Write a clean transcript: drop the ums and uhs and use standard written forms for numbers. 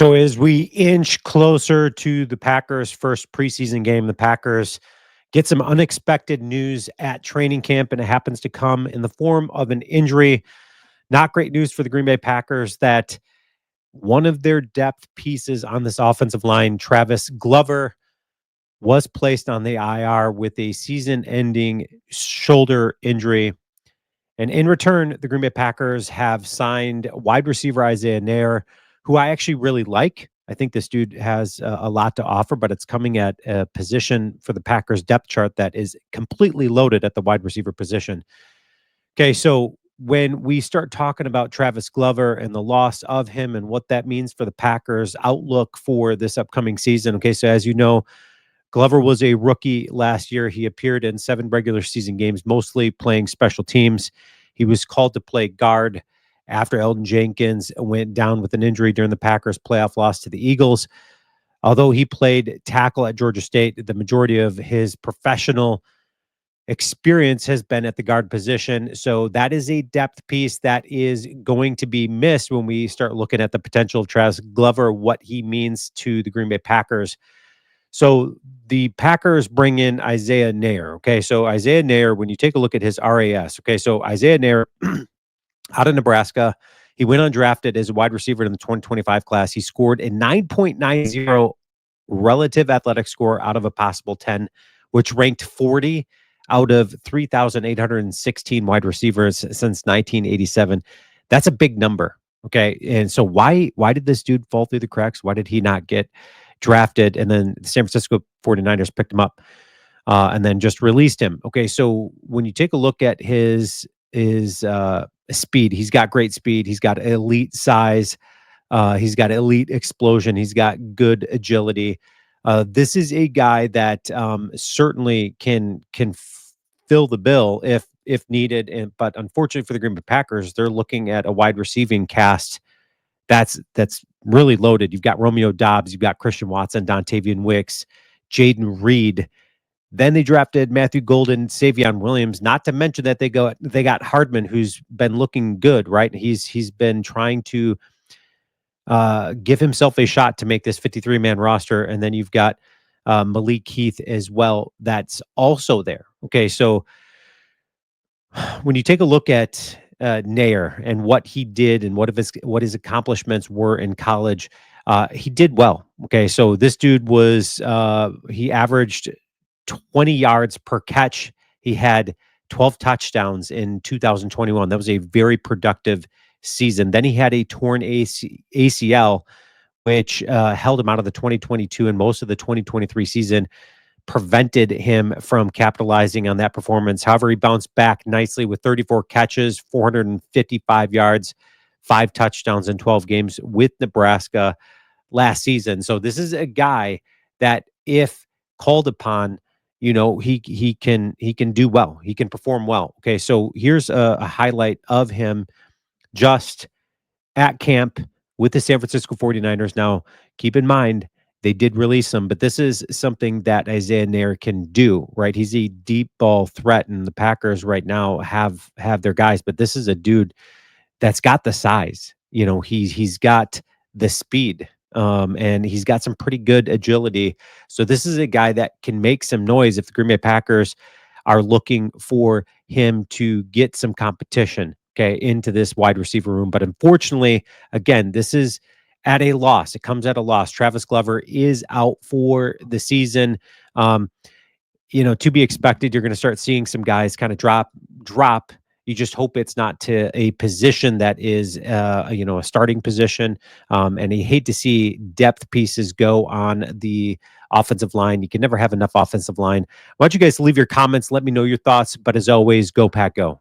So as we inch closer to the Packers' first preseason game, the Packers get some unexpected news at training camp, and it happens to come in the form of an injury. Not great news for the Green Bay Packers that one of their depth pieces on this offensive line, Travis Glover, was placed on the IR with a season-ending shoulder injury. And in return, the Green Bay Packers have signed wide receiver Isaiah Nair, who I actually really like. I think this dude has a lot to offer, but it's coming at a position for the Packers depth chart that is completely loaded at the wide receiver position. Okay, so when we start talking about Travis Glover and the loss of him and what that means for the Packers' outlook for this upcoming season. Okay, so as you know, Glover was a rookie last year. He appeared in 7 regular season games, mostly playing special teams. He was called to play guard after Elton Jenkins went down with an injury during the Packers' playoff loss to the Eagles. Although he played tackle at Georgia State, the majority of his professional experience has been at the guard position. So that is a depth piece that is going to be missed when we start looking at the potential of Travis Glover, what he means to the Green Bay Packers. So the Packers bring in Isaiah Nair. Okay. So Isaiah Nair, when you take a look at his RAS, okay. So Isaiah Nair out of Nebraska, he went undrafted as a wide receiver in the 2025 class. He scored a 9.90 relative athletic score out of a possible 10, which ranked 40 out of 3,816 wide receivers since 1987. That's a big number. Okay. And so why did this dude fall through the cracks? Why did he not get drafted? And then the San Francisco 49ers picked him up and then just released him. Okay. So when you take a look at his speed, he's got great speed. He's got elite size. He's got elite explosion. He's got good agility. This is a guy that certainly can fill the bill if needed. But unfortunately for the Green Bay Packers, they're looking at a wide receiving cast that's really loaded. You've got Romeo Doubs, you've got Christian Watson, Dontavian Wicks, Jaden Reed. Then they drafted Matthew Golden, Savion Williams. Not to mention that they got Hardman, who's been looking good, right? He's been trying to give himself a shot to make this 53-man roster. And then you've got Malik Heath as well. That's also there. Okay. So when you take a look at Nair and what he did and what his accomplishments were in college, he did well. Okay. So this dude he averaged 20 yards per catch. He had 12 touchdowns in 2021. That was a very productive season. Then he had a torn ACL, which held him out of the 2022 and most of the 2023 season, prevented him from capitalizing on that performance. However, he bounced back nicely with 34 catches, 455 yards, 5 touchdowns in 12 games with Nebraska last season. So this is a guy that, if called upon, he can do well. He can perform well. Okay, so here's a highlight of him just at camp with the San Francisco 49ers. Now, keep in mind, they did release him, but this is something that Isaiah Nair can do, right? He's a deep ball threat, and the Packers right now have their guys, but this is a dude that's got the size. He's got the speed. And he's got some pretty good agility. So this is a guy that can make some noise if the Green Bay Packers are looking for him to get some competition, okay, into this wide receiver room. But unfortunately, again, this is at a loss. It comes at a loss. Travis Glover is out for the season. To be expected. You're going to start seeing some guys kind of drop. You just hope it's not to a position that is, a starting position. And you hate to see depth pieces go on the offensive line. You can never have enough offensive line. Why don't you guys leave your comments? Let me know your thoughts. But as always, go Pack Go.